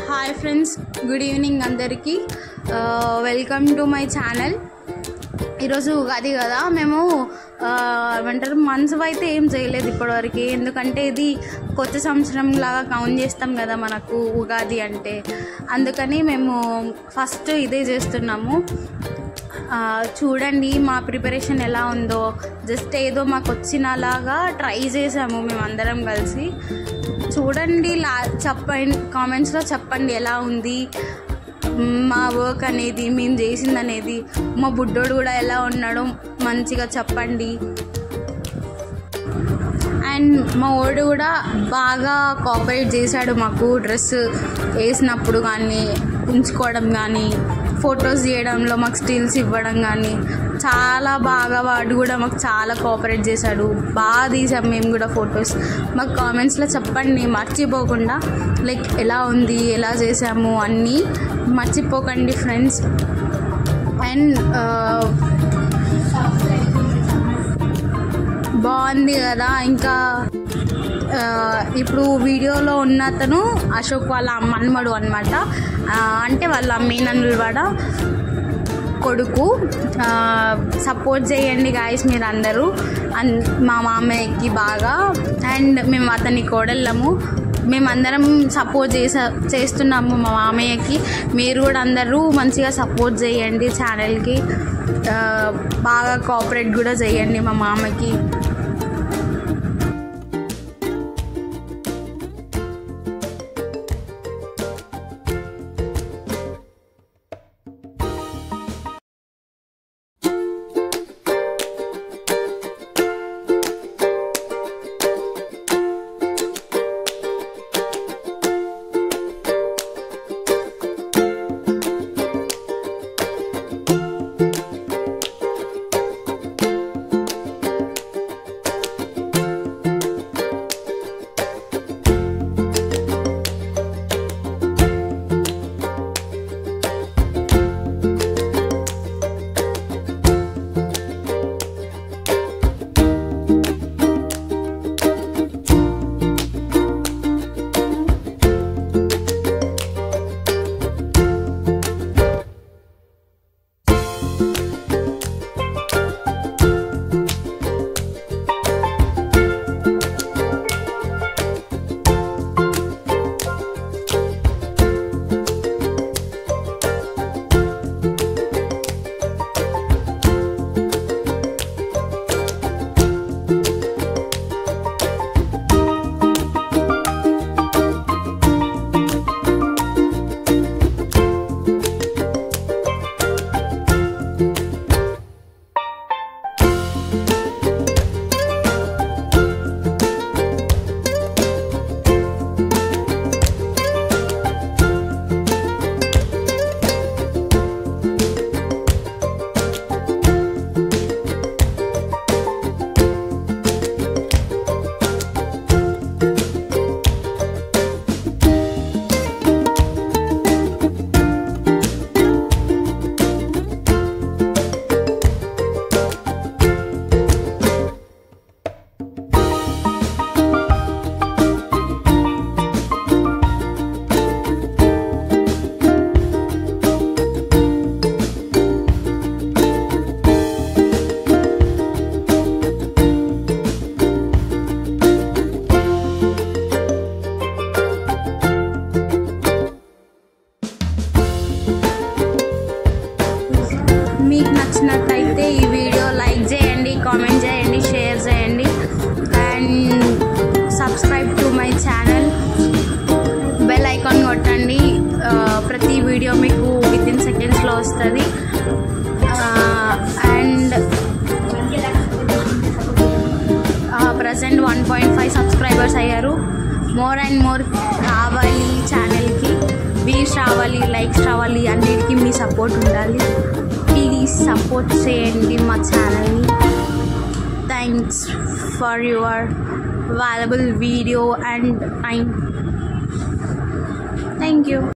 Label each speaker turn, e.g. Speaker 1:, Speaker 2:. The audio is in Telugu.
Speaker 1: హాయ్ ఫ్రెండ్స్, గుడ్ ఈవినింగ్ అందరికీ. Welcome to my channel. ఈరోజు ఉగాది కదా, మేము ఏమంటారు మనసు అయితే ఏం చేయలేదు ఇప్పటివరకు. ఎందుకంటే ఇది కొత్త సంవత్సరం లాగా కౌంట్ చేస్తాం కదా మనకు ఉగాది అంటే. అందుకని మేము ఫస్ట్ ఇదే చేస్తున్నాము. చూడండి మా ప్రిపరేషన్ ఎలా ఉందో. జస్ట్ ఏదో మాకు వచ్చినలాగా ట్రై చేసాము మేమందరం కలిసి. చూడండి, చెప్పండి, కామెంట్స్లో చెప్పండి ఎలా ఉంది మా వర్క్ అనేది, మేము చేసింది అనేది. మా బుడ్డోడు కూడా ఎలా ఉన్నాడో మంచిగా చెప్పండి. అండ్ మా వాడు కూడా బాగా కోఆపరేట్ చేశాడు మాకు. డ్రెస్ వేసినప్పుడు కానీ, ఉంచుకోవడం కానీ, ఫొటోస్ తీయడంలో మాకు స్టిల్స్ ఇవ్వడం కానీ చాలా బాగా వాడు కూడా మాకు చాలా కోఆపరేట్ చేశాడు. బాగా తీసాం మేము కూడా ఫొటోస్. మాకు కామెంట్స్లో చెప్పండి మర్చిపోకుండా, లైక్ ఎలా ఉంది, ఎలా చేసాము అన్నీ మర్చిపోకండి ఫ్రెండ్స్. అండ్ బాగుంది కదా. ఇంకా ఇప్పుడు వీడియోలో ఉన్న అతను అశోక్ వాళ్ళ మన్మడు అనమాట. అంటే వాళ్ళ మీనన్నుల వాడ కొడుకు. సపోర్ట్ చేయండి గాయస్ మీరు అందరూ మా మామయ్యకి బాగా. అండ్ మేము అతని కోడళ్ళము, మేమందరం సపోర్ట్ చేస్తున్నాము మా మామయ్యకి. మీరు కూడా అందరూ మంచిగా సపోర్ట్ చేయండి ఛానల్కి. బాగా కోఆపరేట్ కూడా చేయండి మా మామకి. మీకు నచ్చినట్లయితే ఈ వీడియో లైక్ చేయండి, కామెంట్ చేయండి, షేర్ చేయండి. And subscribe to my channel. Bell icon కొట్టండి. ప్రతి వీడియో మీకు వితిన్ సెకండ్స్లో వస్తుంది. అండ్ ప్రజెంట్ 1.5 సబ్స్క్రైబర్స్ అయ్యారు. మోర్ అండ్ మోర్ రావాలి ఛానల్కి. వ్యూస్ రావాలి, లైక్స్ రావాలి, అన్నిటికీ మీ సపోర్ట్ ఉండాలి. ప్లీజ్ సపోర్ట్ చేయండి మా ఛానల్ని. Thanks for your valuable video and time. Thank you.